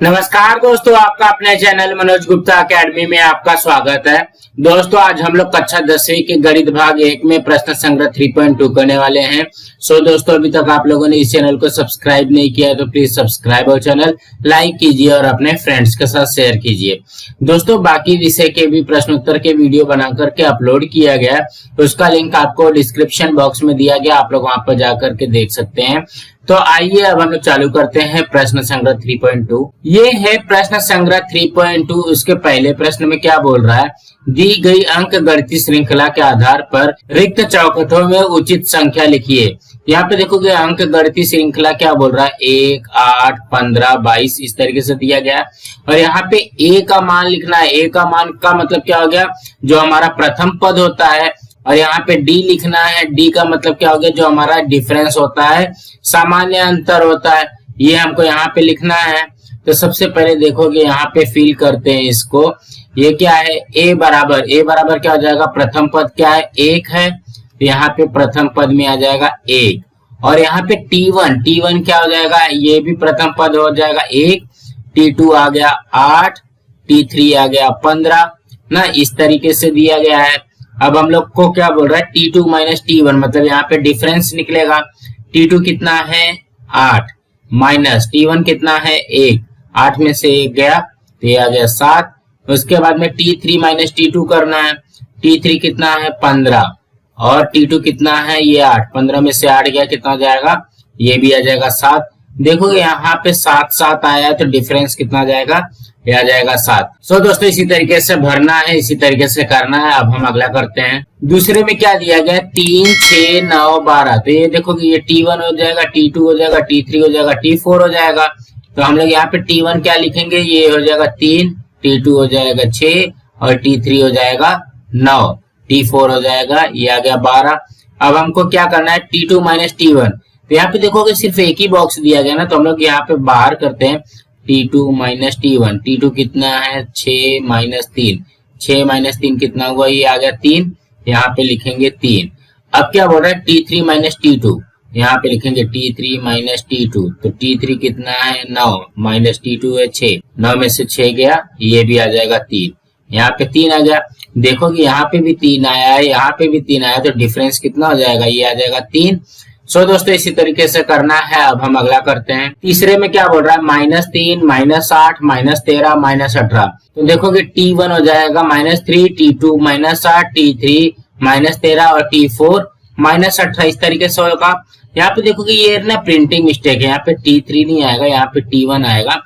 नमस्कार दोस्तों, आपका अपने चैनल मनोज गुप्ता एकेडमी में आपका स्वागत है। दोस्तों, आज हम लोग कक्षा 10वीं के गणित भाग 1 में प्रश्न संग्रह 3.2 करने वाले हैं। दोस्तों, अभी तक आप लोगों ने इस चैनल को सब्सक्राइब नहीं किया है तो प्लीज सब्सक्राइब और चैनल लाइक कीजिए और अपने फ्रेंड्स के साथ शेयर कीजिए। दोस्तों, बाकी विषय के भी प्रश्न उत्तर के वीडियो बना करके अपलोड किया गया है, उसका लिंक आपको डिस्क्रिप्शन बॉक्स में दिया गया, आप लोग वहां पर जाकर के देख सकते हैं। तो आइए अब हम लोग चालू करते हैं प्रश्न संग्रह 3.2। ये है प्रश्न संग्रह 3.2। उसके पहले प्रश्न में क्या बोल रहा है, दी गई अंक गणितीय श्रृंखला के आधार पर रिक्त चौखटों में उचित संख्या लिखिए। यहाँ पे देखोगे अंक गणितीय श्रृंखला क्या बोल रहा है, 1, 8, 15, 22 इस तरीके से दिया गया है। और यहाँ पे ए का मान लिखना है। ए का मान का मतलब क्या हो गया, जो हमारा प्रथम पद होता है। और यहाँ पे डी लिखना है। डी का मतलब क्या हो गया, जो हमारा डिफरेंस होता है, सामान्य अंतर होता है, ये हमको यहाँ पे लिखना है। तो सबसे पहले देखोगे यहाँ पे फिल करते हैं इसको। ये क्या है, ए बराबर क्या हो जाएगा, प्रथम पद क्या है, 1 है, तो यहाँ पे प्रथम पद में आ जाएगा 1। और यहाँ पे टी1 क्या हो जाएगा, ये भी प्रथम पद हो जाएगा 1। टी2 आ गया 8, टी3 आ गया 15 ना, इस तरीके से दिया गया है। अब हम लोग को क्या बोल रहा है, T2 माइनस T1, मतलब यहाँ पे डिफरेंस निकलेगा। T2 कितना है 8 माइनस T1 कितना है 1, 8 में से 1 गया तो ये आ गया 7। उसके बाद में T3 माइनस T2 करना है। T3 कितना है 15 और T2 कितना है ये 8, 15 में से 8 गया कितना हो जाएगा, ये भी आ जाएगा 7। देखोगे यहाँ पे 7 आया तो डिफरेंस कितना आ जाएगा, ये आ जाएगा 7। दोस्तों, इसी तरीके से भरना है, इसी तरीके से करना है। अब हम अगला करते हैं। दूसरे में क्या दिया गया, 3, 6, 9, 12। तो ये देखोगे ये T1 हो जाएगा, T2 हो जाएगा, T3 हो जाएगा, T4 हो जाएगा। तो हम लोग यहाँ पे T1 क्या लिखेंगे, ये हो जाएगा 3, T2 हो जाएगा 6 और T3 हो जाएगा 9, T4 हो जाएगा, ये आ गया 12। अब हमको क्या करना है, T2 माइनस T1। तो यहाँ पे देखोगे सिर्फ एक ही बॉक्स दिया गया ना, तो हम लोग यहाँ पे बाहर करते हैं T2 माइनस T1। T2 कितना है 6 माइनस 3, 6 माइनस 3 कितना हुआ, ये आ गया 3, यहाँ पे लिखेंगे 3। अब क्या बोल रहा है, T3 माइनस T2, यहाँ पे लिखेंगे T3 माइनस T2। तो T3 कितना है 9 माइनस T2 है 6, 9 में से 6 गया, ये भी आ जाएगा 3, यहाँ पे 3 आ गया। देखोगे यहाँ पे भी 3 आया है, यहाँ पे भी 3 आया, तो डिफरेंस कितना हो जाएगा, ये आ जाएगा 3। दोस्तों, इसी तरीके से करना है। अब हम अगला करते हैं। तीसरे में क्या बोल रहा है, -3, -8, -13, -18। तो देखोगे T1 हो जाएगा -3, T2 -8, T3 -13 और T4 -18 इस तरीके से होगा। यहाँ पे देखोगे ये ना प्रिंटिंग मिस्टेक है, यहाँ पे T3 नहीं आएगा, यहाँ पे T1 आएगा।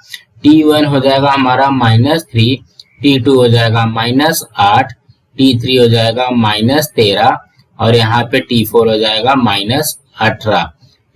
T1 हो जाएगा हमारा -3, T2 हो जाएगा -8, T3 हो जाएगा -13 और यहाँ पे T4 हो जाएगा -18।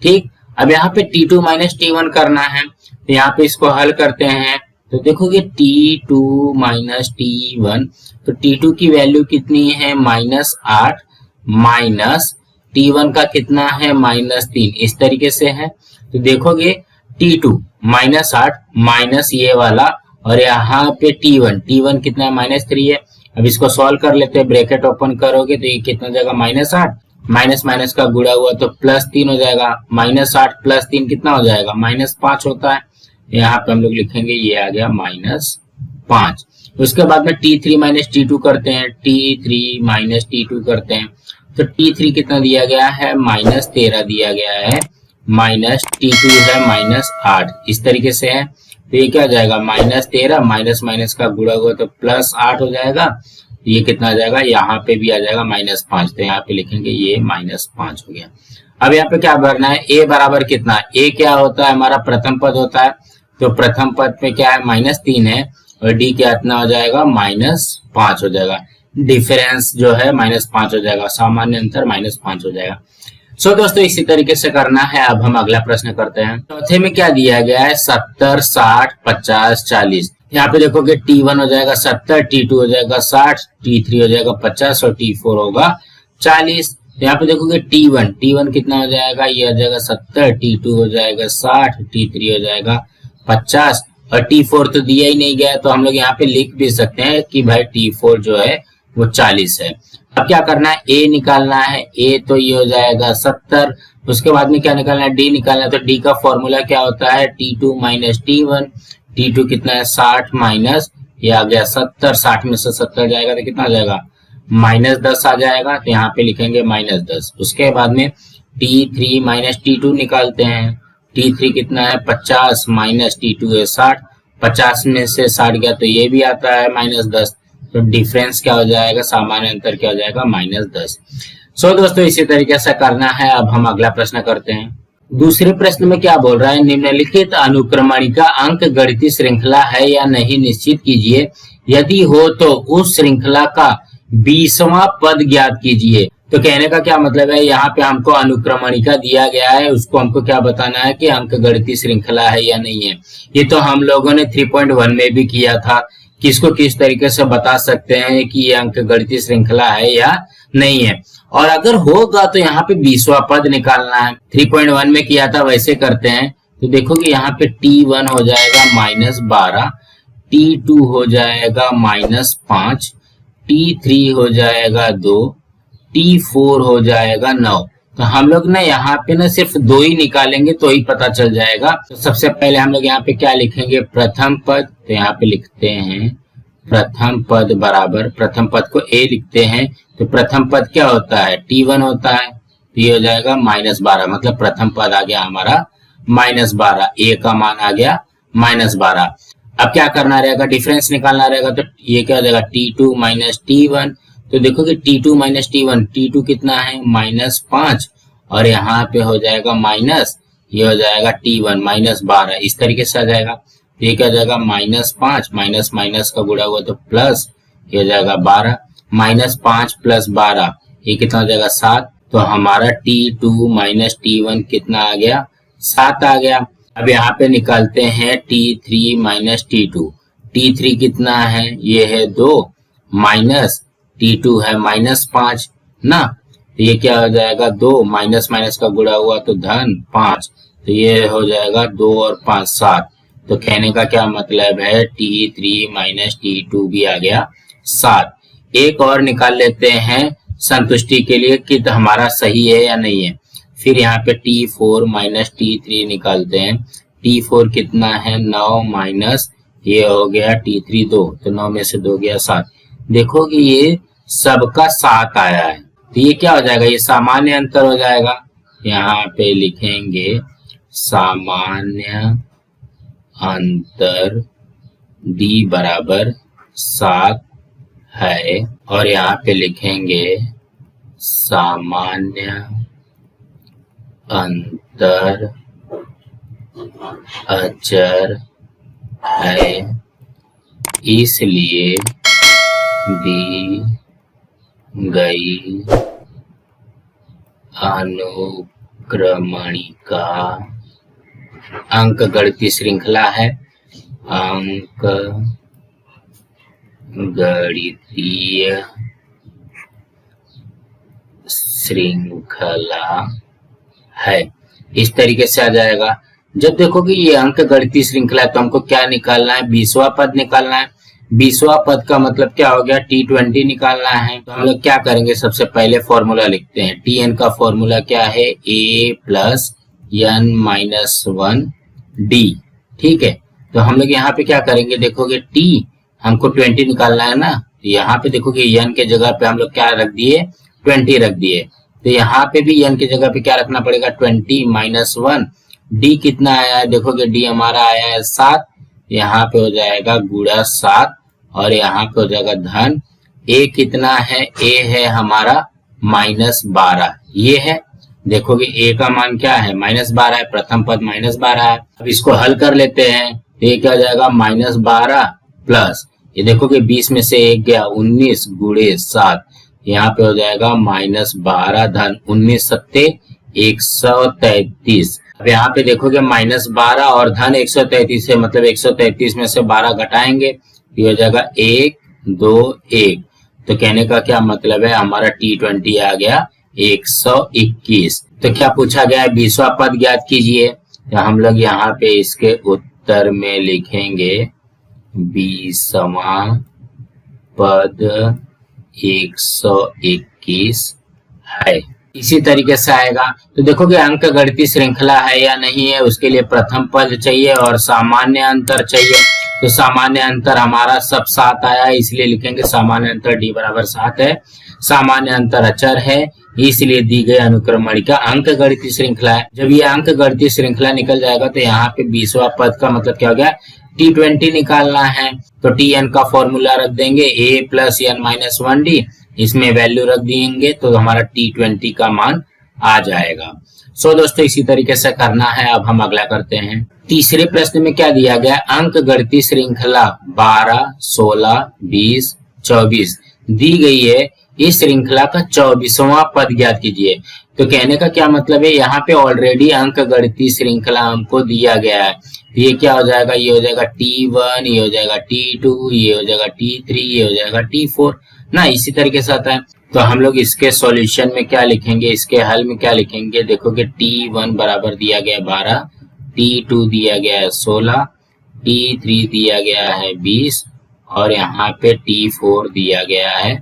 ठीक, अब यहाँ पे T2 माइनस T1 करना है, तो यहाँ पे इसको हल करते हैं। तो देखोगे T2 माइनस T1, तो T2 की वैल्यू कितनी है -8 माइनस T1 का कितना है -3, इस तरीके से है। तो देखोगे T2 -8 माइनस ये वाला और यहाँ पे T1 कितना है -3 है। अब इसको सॉल्व कर लेते हैं, ब्रैकेट ओपन करोगे तो ये कितना हो जाएगा -8, माइनस माइनस का गुणा हुआ तो +3 हो जाएगा। -8 + 3 कितना हो जाएगा, -5 होता है। यहाँ पे हम लोग लिखेंगे ये आ गया -5। उसके बाद में T3 माइनस T2 करते हैं, T3 माइनस T2 करते हैं। तो T3 कितना दिया गया है, -13 दिया गया है, माइनस T2 है -8, इस तरीके से है। तो ये क्या हो जाएगा, -13 माइनस माइनस का गुणा हुआ तो +8 हो जाएगा। ये कितना आ जाएगा, यहाँ पे भी आ जाएगा -5, तो यहाँ पे लिखेंगे ये -5 हो गया। अब यहाँ पे क्या भरना है, a बराबर कितना, a क्या होता है हमारा प्रथम पद होता है, तो प्रथम पद पे क्या है -3 है और d क्या इतना हो जाएगा -5 हो जाएगा। डिफरेंस जो है -5 हो जाएगा, सामान्य अंतर -5 हो जाएगा। दोस्तों, इसी तरीके से करना है। अब हम अगला प्रश्न करते हैं। चौथे में क्या दिया गया है, 70, 60, 50, 40। यहाँ पे देखोगे T1 हो जाएगा 70, T2 हो जाएगा 60, T3 हो जाएगा 50 और T4 होगा 40। यहाँ पे देखोगे T1 कितना हो जाएगा, ये हो जाएगा 70, T2 हो जाएगा 60, T3 हो जाएगा 50 और T4 तो दिया ही नहीं गया, तो हम लोग यहाँ पे लिख भी सकते हैं कि भाई T4 जो है वो 40 है। अब क्या करना है, A निकालना है। A तो ये हो जाएगा 70, उसके बाद में क्या निकालना है, D निकालना है। तो D का फॉर्मूला क्या होता है, T2 माइनस T1, T2 कितना है 60 माइनस ये आ गया 70, 60 में से 70 जाएगा तो कितना आ जाएगा -10 आ जाएगा, तो यहाँ पे लिखेंगे -10। उसके बाद में T3 माइनस T2 निकालते हैं। T3 कितना है 50 माइनस T2 है 60, 50 में से 60 गया तो ये भी आता है -10, तो डिफरेंस क्या हो जाएगा, सामान्य अंतर क्या हो जाएगा -10। सो दोस्तों इसी तरीके से करना है। अब हम अगला प्रश्न करते हैं। दूसरे प्रश्न में क्या बोल रहा है, निम्नलिखित अनुक्रमणिका अंक गणितीय श्रृंखला है या नहीं निश्चित कीजिए, यदि हो तो उस श्रृंखला का 20वां पद ज्ञात कीजिए। तो कहने का क्या मतलब है, यहाँ पे हमको अनुक्रमणिका दिया गया है, उसको हमको क्या बताना है कि अंक गणितीय श्रृंखला है या नहीं है। ये तो हम लोगों ने 3.1 में भी किया था, किसको किस तरीके से बता सकते हैं कि ये अंक गणितीय श्रृंखला है या नहीं है। और अगर होगा तो यहाँ पे 20वां पद निकालना है। 3.1 में किया था वैसे करते हैं, तो देखो कि यहाँ पे T1 हो जाएगा -12, T2 हो जाएगा -5, T3 हो जाएगा 2, T4 हो जाएगा 9। तो हम लोग ना यहाँ पे ना सिर्फ 2 ही निकालेंगे तो ही पता चल जाएगा। तो सबसे पहले हम लोग यहाँ पे क्या लिखेंगे, प्रथम पद, तो यहाँ पे लिखते हैं प्रथम पद बराबर, प्रथम पद को A लिखते हैं, तो प्रथम पद क्या होता है T1 होता है, तो ये हो जाएगा -12, मतलब प्रथम पद आ गया हमारा -12, A का मान आ गया -12। अब क्या करना रहेगा, डिफरेंस निकालना रहेगा, तो ये क्या हो जाएगा T2 माइनस T1। तो देखो कि T2 माइनस T1, T2 कितना है -5 और यहाँ पे हो जाएगा माइनस, ये हो जाएगा T1 -12, इस तरीके से आ जाएगा। ये क्या हो जाएगा -5 माइनस माइनस का गुणा हुआ तो प्लस, ये हो जाएगा 12, -5 + 12 ये कितना हो जाएगा 7। तो हमारा T2 माइनस T1 कितना आ गया 7 आ गया। अब यहाँ पे निकालते हैं T3 माइनस T2, T3 कितना है ये है 2 माइनस T2 है -5 ना, तो ये क्या हो जाएगा 2 माइनस माइनस का गुणा हुआ तो धन 5, तो ये हो जाएगा 2 और 5 7। तो कहने का क्या मतलब है T3 माइनस T2 भी आ गया 7। एक और निकाल लेते हैं संतुष्टि के लिए कि तो हमारा सही है या नहीं है। फिर यहाँ पे T4 माइनस T3 निकालते हैं। T4 कितना है 9 माइनस ये हो गया T3 2, तो 9 में से 2 गया 7। देखो कि ये सबका 7 आया है, तो ये क्या हो जाएगा, ये सामान्य अंतर हो जाएगा। यहाँ पे लिखेंगे सामान्य अंतर D बराबर 7 है, और यहाँ पे लिखेंगे सामान्य अंतर अचर है, इसलिए दी गई अनुक्रमणिका अंक गणितीय श्रृंखला है, अंक गणितीय श्रृंखला है, इस तरीके से आ जाएगा। जब देखो कि ये अंक गणितीय श्रृंखला है तो हमको क्या निकालना है, 20वां पद निकालना है। 20वां पद का मतलब क्या हो गया T20 निकालना है। तो हम लोग क्या करेंगे, सबसे पहले फॉर्मूला लिखते हैं। Tn का फॉर्मूला क्या है A + n-1 D, ठीक है। तो हम लोग यहाँ पे क्या करेंगे, देखोगे T हमको 20 निकालना है ना, तो यहाँ पे देखोगे n के जगह पे हम लोग क्या रख दिए 20 रख दिए, तो यहाँ पे भी n के जगह पे क्या रखना पड़ेगा 20 - 1। D कितना आया है, देखोगे D हमारा आया है 7, यहाँ पे हो जाएगा गुणा 7 और यहाँ पे हो जाएगा धन। A कितना है, A है हमारा -12, ये है। देखोगे A का मान क्या है -12 है, प्रथम पद -12 है। अब इसको हल कर लेते हैं, तो ये क्या हो जाएगा -12 प्लस ये देखोगे 20 में से 1 गया 19 गुणे 7, यहाँ पे हो जाएगा -12 धन 19 सत्ते 133। अब यहाँ पे देखोगे -12 और धन 133 है, मतलब 133 में से 12 घटाएंगे, ये हो जाएगा 1 2 1। तो कहने का क्या मतलब है, हमारा T20 आ गया 121। तो क्या पूछा गया है, 20वां पद ज्ञात कीजिए। तो हम लोग यहाँ पे इसके उत्तर में लिखेंगे 20वां पद 121 है। इसी तरीके से आएगा। तो देखोगे अंक गणितीय श्रृंखला है या नहीं है, उसके लिए प्रथम पद चाहिए और सामान्य अंतर चाहिए। तो सामान्य अंतर हमारा सब 7 आया है, इसलिए लिखेंगे सामान्य अंतर d बराबर 7 है। सामान्य अंतर अचर है, इसलिए दी गई अनुक्रमणिका अंक गणितीय श्रृंखला है। जब ये अंक गणितीय श्रृंखला निकल जाएगा तो यहाँ पे 20वां पद का मतलब क्या हो गया, T20 निकालना है। तो Tn का फॉर्मूला रख देंगे a plus n minus 1d, इसमें वैल्यू रख देंगे तो हमारा T20 का मान आ जाएगा। सो दोस्तों इसी तरीके से करना है। अब हम अगला करते हैं। तीसरे प्रश्न में क्या दिया गया, अंक गणितीय श्रृंखला 12, 16, 20, 24 दी गई है। इस श्रृंखला का 24वां पद ज्ञात कीजिए। तो कहने का क्या मतलब है, यहाँ पे ऑलरेडी अंक गणितीय श्रृंखला हमको दिया गया है। ये क्या हो जाएगा, ये हो जाएगा T1, ये हो जाएगा T2, ये हो जाएगा T3, ये हो जाएगा T4 ना, इसी तरीके से आता है। तो हम लोग इसके सॉल्यूशन में क्या लिखेंगे, इसके हल में क्या लिखेंगे, देखोगे T1 बराबर दिया गया 12, T2 दिया गया है 16, T3 दिया गया है 20 और यहाँ पे T4 दिया गया है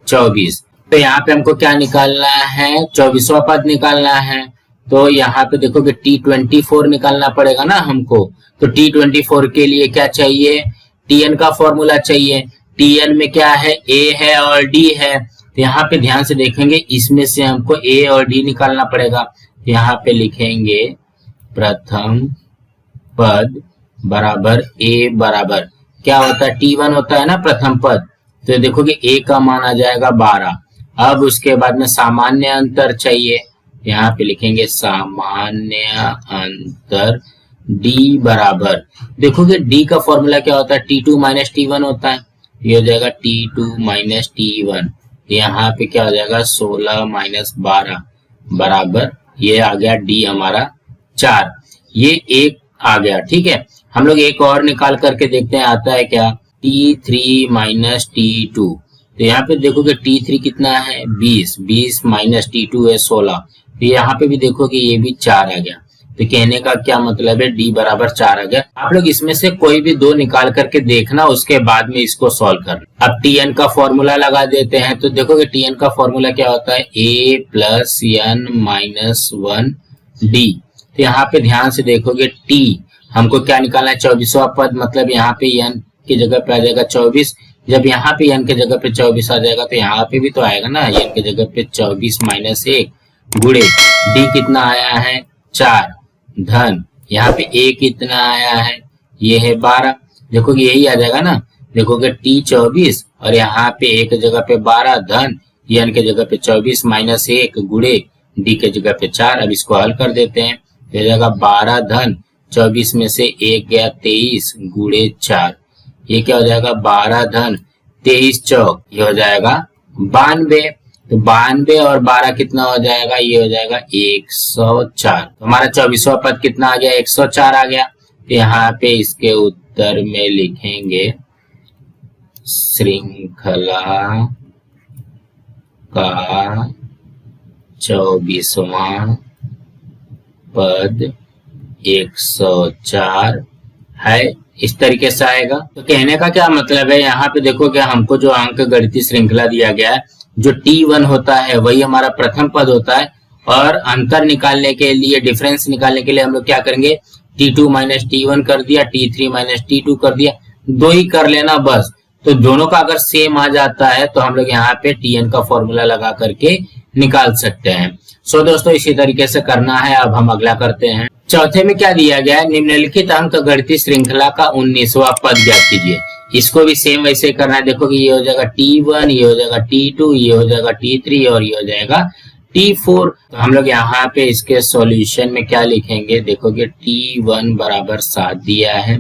24। तो यहाँ पे हमको क्या निकालना है, 24वां पद निकालना है। तो यहाँ पे देखोगे T24 निकालना पड़ेगा ना हमको। तो T24 के लिए क्या चाहिए, Tn का फॉर्मूला चाहिए। Tn में क्या है, A है और D है। तो यहाँ पे ध्यान से देखेंगे, इसमें से हमको A और D निकालना पड़ेगा। तो यहाँ पे लिखेंगे प्रथम पद बराबर A बराबर क्या होता है, T1 होता है ना प्रथम पद। तो देखोगे A का मान आ जाएगा 12। अब उसके बाद में सामान्य अंतर चाहिए, यहाँ पे लिखेंगे सामान्य अंतर D बराबर, देखोगे D का फॉर्मूला क्या होता है, T2 माइनस T1 होता है। ये हो जाएगा T2 माइनस T1, यहाँ पे क्या हो जाएगा 16 माइनस 12 बराबर, ये आ गया D हमारा 4, ये एक आ गया। ठीक है, हम लोग एक और निकाल करके देखते हैं आता है क्या, T3 माइनस T2। तो यहाँ पे देखोगे T3 कितना है 20, 20 माइनस T2 है 16। तो यहाँ पे भी देखोगे ये भी 4 आ गया। तो कहने का क्या मतलब है, D बराबर 4 आ गया। आप लोग इसमें से कोई भी दो निकाल करके देखना, उसके बाद में इसको सॉल्व करना। अब Tn का फॉर्मूला लगा देते हैं। तो देखोगे Tn का फॉर्मूला क्या होता है, A plus n minus 1D। तो यहाँ पे ध्यान से देखोगे T हमको क्या निकालना है, 24वां पद, मतलब यहाँ पे n की जगह पे आ जाएगा 24। जब यहाँ पे n की जगह पे 24 आ जाएगा तो यहाँ पे भी तो आएगा ना, n की जगह पे 24 माइनस 1 गुणे D कितना आया है 4 धन यहाँ पे A कितना आया है, ये है 12। देखोगे यही आ जाएगा ना, देखोगे T 24 और यहाँ पे A की जगह पे 12 धन n की जगह पे 24 माइनस 1 गुणे D की जगह पे 4। अब इसको हल कर देते हैं, हो जाएगा 12 धन 24 में से 1 गया 23 गुणे 4, ये क्या हो जाएगा 12 धन 23 चौक, ये हो जाएगा 92। तो 92 और 12 कितना हो जाएगा, ये हो जाएगा 104। तो हमारा 24वां पद कितना आ गया, 104 आ गया। तो यहाँ पे इसके उत्तर में लिखेंगे श्रृंखला का 24वां पद 104 है, इस तरीके से आएगा। तो कहने का क्या मतलब है, यहाँ पे देखो क्या हमको जो अंक गणितीय श्रृंखला दिया गया है, जो T1 होता है वही हमारा प्रथम पद होता है और अंतर निकालने के लिए, डिफरेंस निकालने के लिए हम लोग क्या करेंगे, T2 माइनस T1 कर दिया, T3 माइनस T2 कर दिया, दो ही कर लेना बस। तो दोनों का अगर सेम आ जाता है तो हम लोग यहाँ पे Tn का फॉर्मूला लगा करके निकाल सकते हैं। सो दोस्तों इसी तरीके से करना है। अब हम अगला करते हैं। चौथे में क्या दिया गया है, निम्नलिखित अंक गणितीय श्रृंखला का 19वां पद ज्ञात कीजिए। इसको भी सेम वैसे ही करना है। देखो कि ये हो जाएगा T1, ये हो जाएगा T2, ये हो जाएगा T3 और ये हो जाएगा T4। तो हम लोग यहाँ पे इसके सॉल्यूशन में क्या लिखेंगे, देखोगे T1 बराबर 7 दिया है,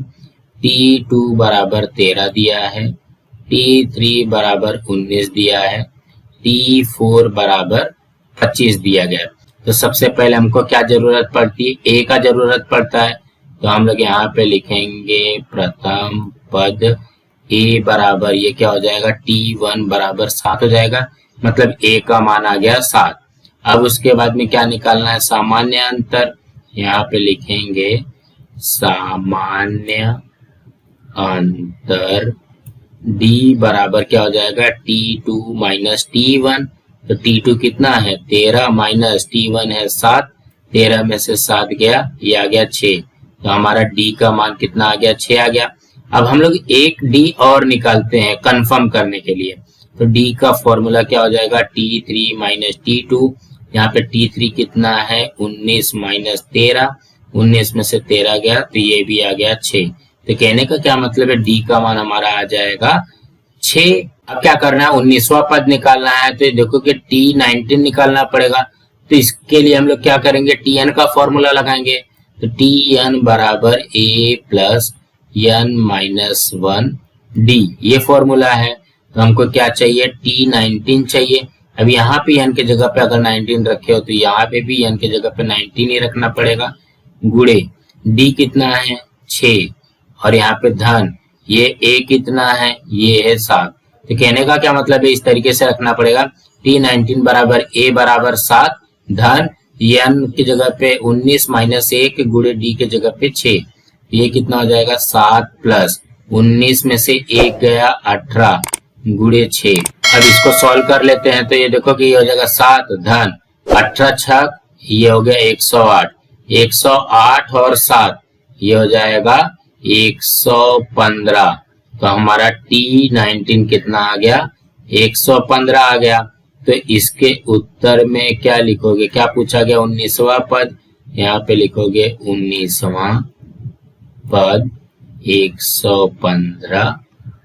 T2 बराबर 13 दिया है, T3 बराबर 19 दिया है, T4 बराबर 25 दिया गया। तो सबसे पहले हमको क्या जरूरत पड़ती है, A का जरूरत पड़ता है। तो हम लोग यहाँ पे लिखेंगे प्रथम पद A बराबर, ये क्या हो जाएगा, T1 बराबर 7 हो जाएगा, मतलब A का मान आ गया 7। अब उसके बाद में क्या निकालना है, सामान्य अंतर। यहाँ पे लिखेंगे सामान्य अंतर D बराबर क्या हो जाएगा, T2 माइनस T1 तो T2 कितना है 13 माइनस T1 है 7, 13 में से 7 गया, ये आ गया 6। तो हमारा D का मान कितना आ गया 6 आ गया। अब हम लोग एक D और निकालते हैं कंफर्म करने के लिए। तो D का फॉर्मूला क्या हो जाएगा T3 माइनस T2। यहाँ पे T3 कितना है 19 माइनस 13, 19 में से 13 गया तो ये भी आ गया 6। तो कहने का क्या मतलब है D का मान हमारा आ जाएगा 6। अब क्या करना है 19वां पद निकालना है। तो देखो कि T19 निकालना पड़ेगा। तो इसके लिए हम लोग क्या करेंगे Tn का फॉर्मूला लगाएंगे। तो Tn बराबर a plus n minus 1 D ये फॉर्मूला है। तो हमको क्या चाहिए T19 चाहिए। अब यहाँ पे n के जगह पे अगर 19 रखे हो तो यहाँ पे भी n के जगह पे 19 ही रखना पड़ेगा, गुणे D कितना है 6 और यहाँ पे धन ये a कितना है ये है 7। तो कहने का क्या मतलब है इस तरीके से रखना पड़ेगा T19 बराबर a बराबर 7 धन n की जगह पे 19 माइनस 1 गुणे D के जगह पे 6। ये कितना हो जाएगा 7 प्लस 19 में से 1 गया 18 गुणे 6। अब इसको सॉल्व कर लेते हैं। तो ये देखो कि ये हो जाएगा 7 धन 18 छक ये हो गया 108, 108 और 7 ये हो जाएगा 115। तो हमारा T19 कितना आ गया 115 आ गया। तो इसके उत्तर में क्या लिखोगे, क्या पूछा गया 19वां पद, यहाँ पे लिखोगे 19वां पद 115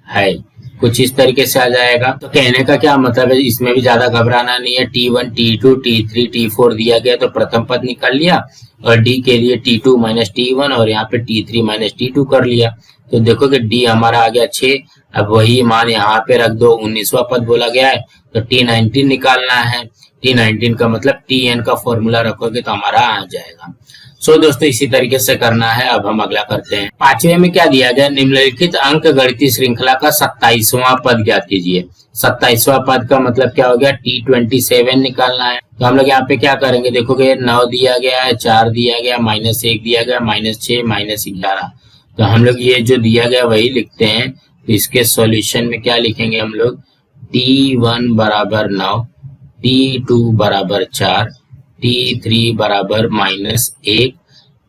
है। कुछ इस तरीके से आ जाएगा। तो कहने का क्या मतलब है इसमें भी ज्यादा घबराना नहीं है। T1 T2 T3 T4 दिया गया तो प्रथम पद निकाल लिया और D के लिए T2 माइनस T1 और यहाँ पे T3 माइनस T2 कर लिया। तो देखो कि D हमारा आ गया 6। अब वही मान यहाँ पे रख दो, 19वां पद बोला गया है तो T19 निकालना है। T19 का मतलब Tn का फॉर्मूला रखोगे तो हमारा आ जाएगा। सो दोस्तों इसी तरीके से करना है। अब हम अगला करते हैं। 5वें में क्या दिया गया, निम्नलिखित अंक गणितीय श्रृंखला का 27वां पद ज्ञात कीजिए। 27वां पद का मतलब क्या हो गया T27 निकालना है। तो हम लोग यहाँ पे क्या करेंगे, देखोगे 9 दिया गया है, 4 दिया गया, -1 दिया गया, -6 -11। तो हम लोग ये जो दिया गया वही लिखते हैं। तो इसके सॉल्यूशन में क्या लिखेंगे हम लोग, T1 बराबर 9, T2 बराबर 4, T3 बराबर -1,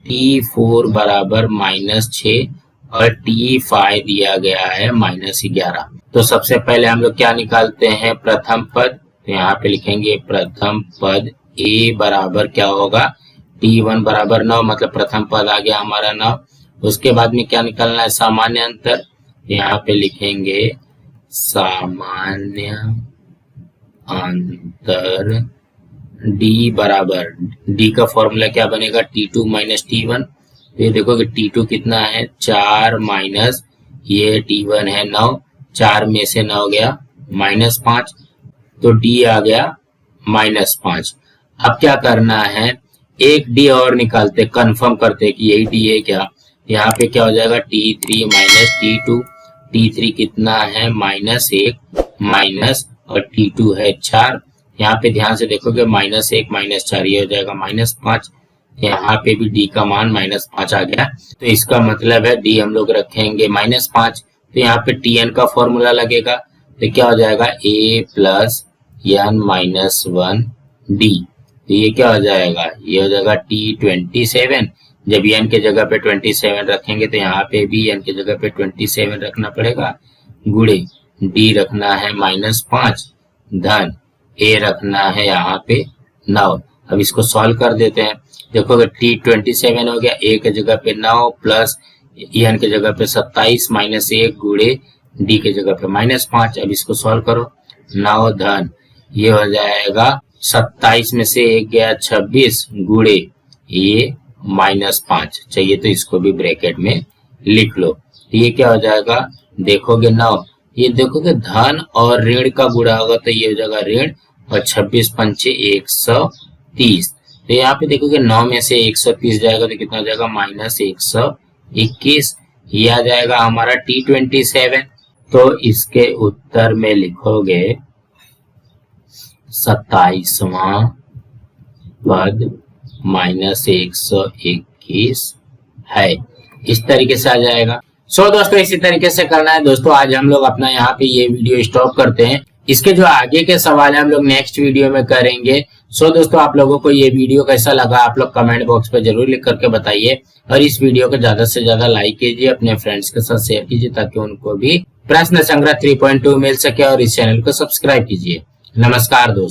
T4 बराबर -6 और T5 दिया गया है -11। तो सबसे पहले हम लोग क्या निकालते हैं प्रथम पद। तो यहाँ पे लिखेंगे प्रथम पद A बराबर क्या होगा T1 बराबर 9, मतलब प्रथम पद आ गया हमारा 9। उसके बाद में क्या निकालना है सामान्य अंतर। यहाँ पे लिखेंगे सामान्य अंतर D बराबर, D का फॉर्मूला क्या बनेगा T2 माइनस T1। तो ये देखो कि T2 कितना है 4 माइनस ये T1 है 9, 4 में से 9 गया -5 तो D आ गया -5। अब क्या करना है एक D और निकालते, कंफर्म करते कि यही D है क्या। यहाँ पे क्या हो जाएगा T3 माइनस T2, T3 कितना है -1 माइनस और T2 है 4। यहाँ पे ध्यान से देखोगे -1 -4 ये हो जाएगा -5। यहाँ पे भी D का मान -5 आ गया। तो इसका मतलब है D हम लोग रखेंगे -5। तो यहाँ पे Tn का फॉर्मूला लगेगा। तो क्या हो जाएगा a plus n minus 1 D। तो ये क्या हो जाएगा, ये हो जाएगा T27। जब n के जगह पे 27 रखेंगे तो यहाँ पे भी n के जगह पे 27 रखना पड़ेगा, गुणे D रखना है -5 धन a रखना है यहाँ पे 9। अब इसको सॉल्व कर देते हैं। देखोगे T27 हो गया, a के जगह पे 9 प्लस n के जगह पे 27 -1 गुणे D के जगह पे -5। अब इसको सॉल्व करो, 9 धन ये हो जाएगा 27 में से 1 गया 26 गुणे ये -5 चाहिए तो इसको भी ब्रैकेट में लिख लो। तो ये क्या हो जाएगा, देखोगे 9, ये देखोगे धन और ऋण का गुणा होगा तो ये हो जाएगा ऋण और 26 पंचे 130। तो यहाँ पे देखोगे 9 में से 130 जाएगा तो कितना हो जाएगा -121। ये आ जाएगा हमारा T27। तो इसके उत्तर में लिखोगे 27वां पद -121 है। इस तरीके से आ जाएगा। सो दोस्तों इसी तरीके से करना है। दोस्तों आज हम लोग अपना यहाँ पे ये वीडियो स्टॉप करते हैं। इसके जो आगे के सवाल है हम लोग नेक्स्ट वीडियो में करेंगे। सो दोस्तों आप लोगों को ये वीडियो कैसा लगा आप लोग कमेंट बॉक्स पे जरूर लिख करके बताइए और इस वीडियो को ज्यादा से ज्यादा लाइक कीजिए, अपने फ्रेंड्स के साथ शेयर कीजिए ताकि उनको भी प्रश्न संग्रह 3.2 मिल सके और इस चैनल को सब्सक्राइब कीजिए। नमस्कार दोस्तों।